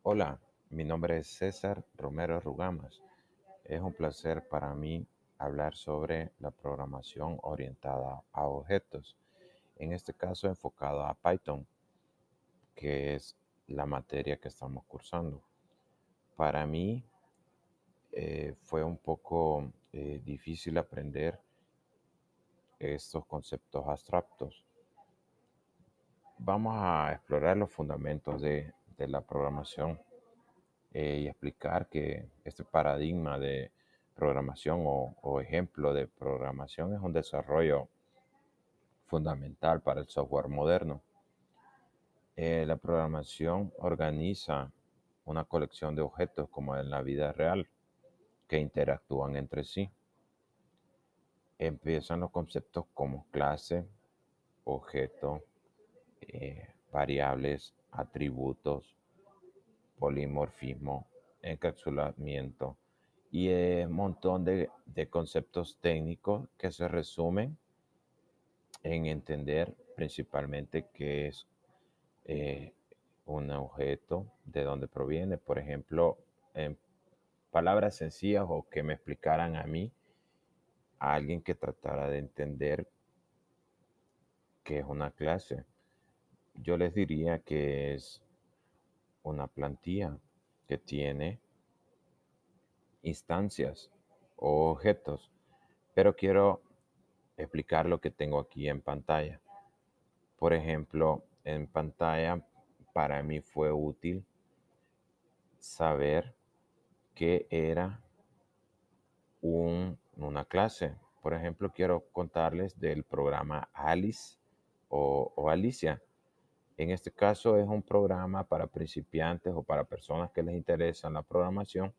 Hola, mi nombre es César Romero Rugamas. Es un placer para mí hablar sobre la programación orientada a objetos, en este caso enfocado a Python, que es la materia que estamos cursando. Para mí fue un poco difícil aprender estos conceptos abstractos. Vamos a explorar los fundamentos de la programación y explicar que este paradigma de programación o ejemplo de programación es un desarrollo fundamental para el software moderno. La programación organiza una colección de objetos como en la vida real que interactúan entre sí. Empiezan los conceptos como clase, objeto, variables, atributos, polimorfismo, encapsulamiento y un montón de conceptos técnicos que se resumen en entender principalmente qué es eh, un objeto, de dónde proviene, por ejemplo, en palabras sencillas o que me explicaran a mí, a alguien que tratara de entender qué es una clase. Yo les diría que es una plantilla que tiene instancias o objetos, pero quiero explicar lo que tengo aquí en pantalla. Por ejemplo, en pantalla para mí fue útil saber qué era una clase. Por ejemplo, quiero contarles del programa Alice o Alicia. En este caso es un programa para principiantes o para personas que les interesa la programación,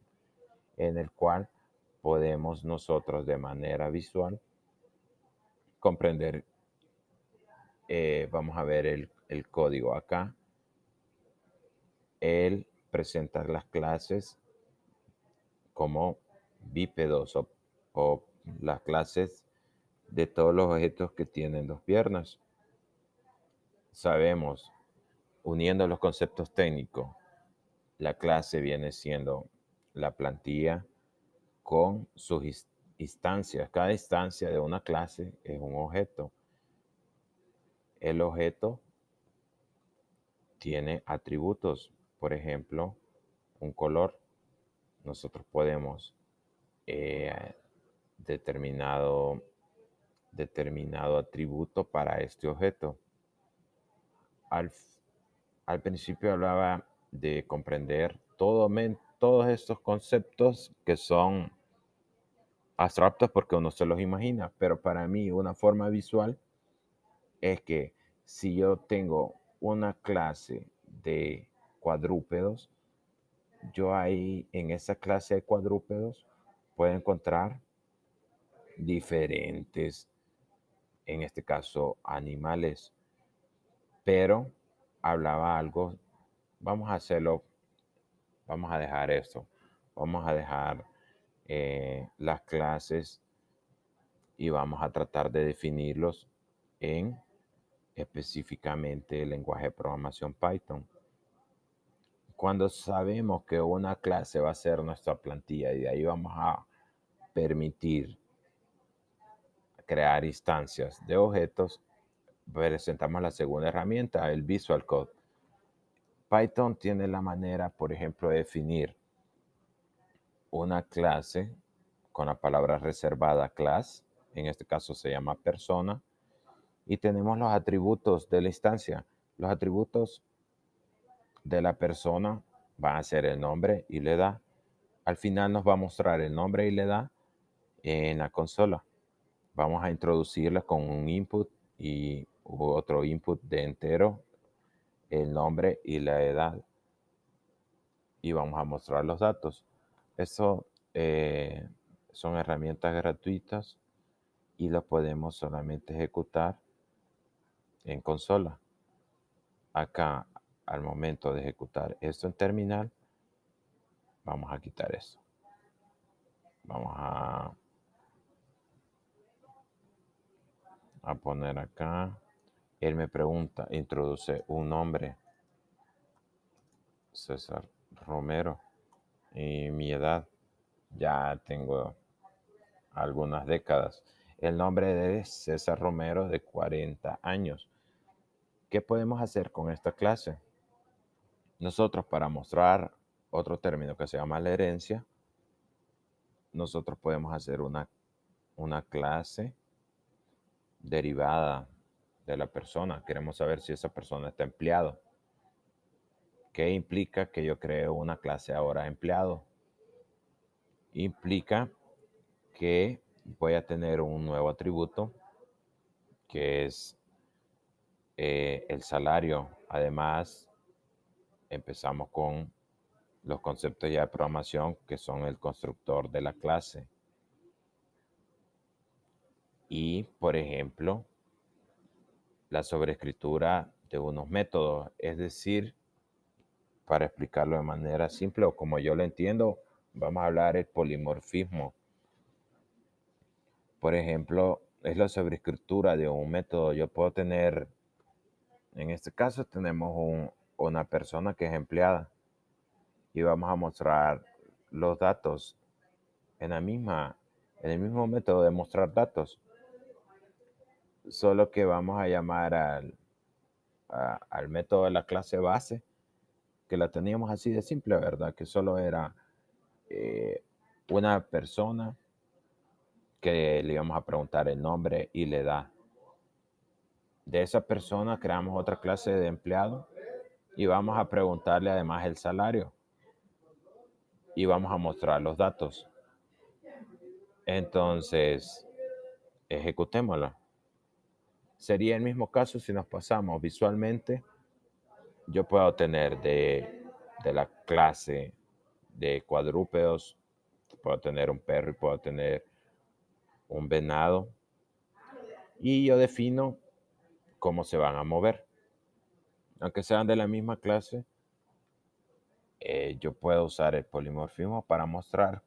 en el cual podemos nosotros de manera visual comprender. Vamos a ver el código acá. Él presenta las clases como bípedos o las clases de todos los objetos que tienen dos piernas. Sabemos, uniendo los conceptos técnicos, la clase viene siendo la plantilla con sus instancias. Cada instancia de una clase es un objeto. El objeto tiene atributos, por ejemplo, un color. Nosotros podemos eh, determinado, determinado atributo para este objeto. Al, al principio hablaba de comprender todos estos conceptos que son abstractos porque uno se los imagina, pero para mí una forma visual es que si yo tengo una clase de cuadrúpedos, yo ahí en esa clase de cuadrúpedos puedo encontrar diferentes, en este caso, animales, pero hablaba algo, vamos a hacerlo, vamos a dejar esto, vamos a dejar las clases y vamos a tratar de definirlos en específicamente el lenguaje de programación Python. Cuando sabemos que una clase va a ser nuestra plantilla y de ahí vamos a permitir crear instancias de objetos, presentamos la segunda herramienta, el Visual Code. Python tiene la manera, por ejemplo, de definir una clase con la palabra reservada class, en este caso se llama persona, y tenemos los atributos de la instancia. Los atributos de la persona van a ser el nombre y la edad. Al final nos va a mostrar el nombre y la edad en la consola. Vamos a introducirla con un input y otro input de entero, el nombre y la edad. Y vamos a mostrar los datos. Eso son herramientas gratuitas y las podemos solamente ejecutar en consola. Acá, al momento de ejecutar esto en terminal, vamos a quitar esto. Vamos a poner acá. Él me pregunta, introduce un nombre, César Romero. Y mi edad, ya tengo algunas décadas. El nombre de César Romero, de 40 años. ¿Qué podemos hacer con esta clase? Nosotros, para mostrar otro término que se llama la herencia, nosotros podemos hacer una clase derivada de la persona. Queremos saber si esa persona está empleado. ¿Qué implica que yo creo una clase ahora empleado? Implica que voy a tener un nuevo atributo que es el salario. Además, empezamos con los conceptos ya de programación, que son el constructor de la clase. Y, por ejemplo, la sobreescritura de unos métodos, es decir, para explicarlo de manera simple o como yo lo entiendo, vamos a hablar el polimorfismo. Por ejemplo, es la sobreescritura de un método. Yo puedo tener, en este caso tenemos una persona que es empleada y vamos a mostrar los datos en en el mismo método de mostrar datos, solo que vamos a llamar al método de la clase base, que la teníamos así de simple, ¿verdad? Que solo era eh, una persona que le íbamos a preguntar el nombre y la edad. De esa persona creamos otra clase de empleado y vamos a preguntarle además el salario y vamos a mostrar los datos. Entonces, ejecutémoslo. Sería el mismo caso si nos pasamos visualmente. Yo puedo tener de la clase de cuadrúpedos, puedo tener un perro y puedo tener un venado. Y yo defino cómo se van a mover. Aunque sean de la misma clase, yo puedo usar el polimorfismo para mostrar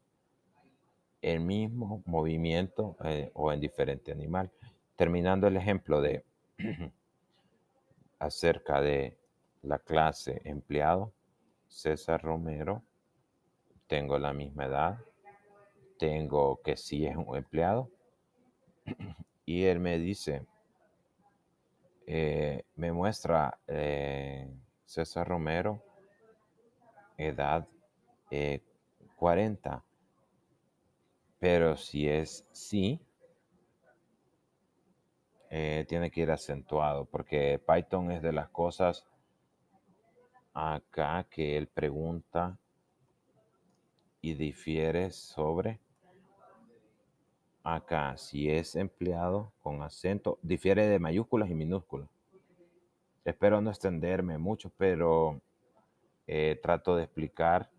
el mismo movimiento o en diferente animal. Terminando el ejemplo de acerca de la clase empleado, César Romero, tengo la misma edad, tengo que sí es un empleado y él me dice, me muestra César Romero, edad 40, pero si es sí, tiene que ir acentuado, porque Python es de las cosas acá que él pregunta y difiere sobre. Acá, si es empleado con acento, difiere de mayúsculas y minúsculas. Espero no extenderme mucho, pero trato de explicar.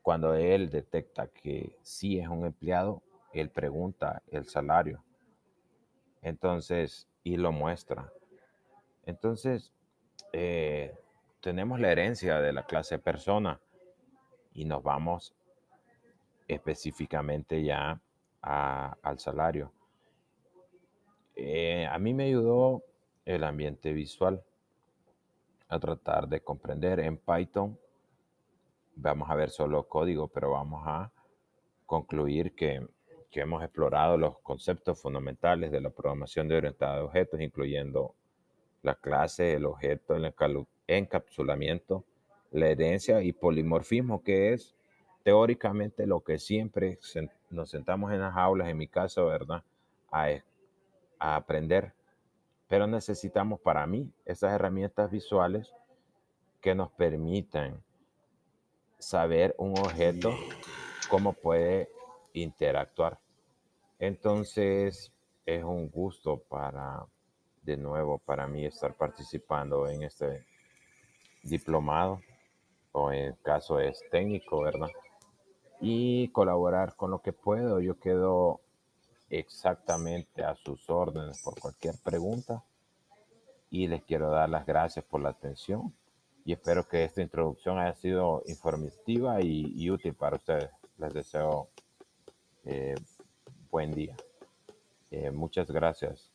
Cuando él detecta que sí es un empleado, él pregunta el salario. Entonces, y lo muestra. Entonces, eh, tenemos la herencia de la clase persona y nos vamos específicamente ya al salario. A mí me ayudó el ambiente visual a tratar de comprender. En Python vamos a ver solo código, pero vamos a concluir que hemos explorado los conceptos fundamentales de la programación de orientada a objetos, incluyendo la clase, el objeto, el encapsulamiento, la herencia y polimorfismo, que es teóricamente lo que siempre nos sentamos en las aulas, en mi caso, ¿verdad? A aprender. Pero necesitamos para mí esas herramientas visuales que nos permitan saber un objeto cómo puede interactuar. Entonces, es un gusto de nuevo, para mí estar participando en este diplomado, o en el caso es técnico, ¿verdad? Y colaborar con lo que puedo. Yo quedo exactamente a sus órdenes por cualquier pregunta y les quiero dar las gracias por la atención y espero que esta introducción haya sido informativa y útil para ustedes. Les deseo eh, buen día. Muchas gracias.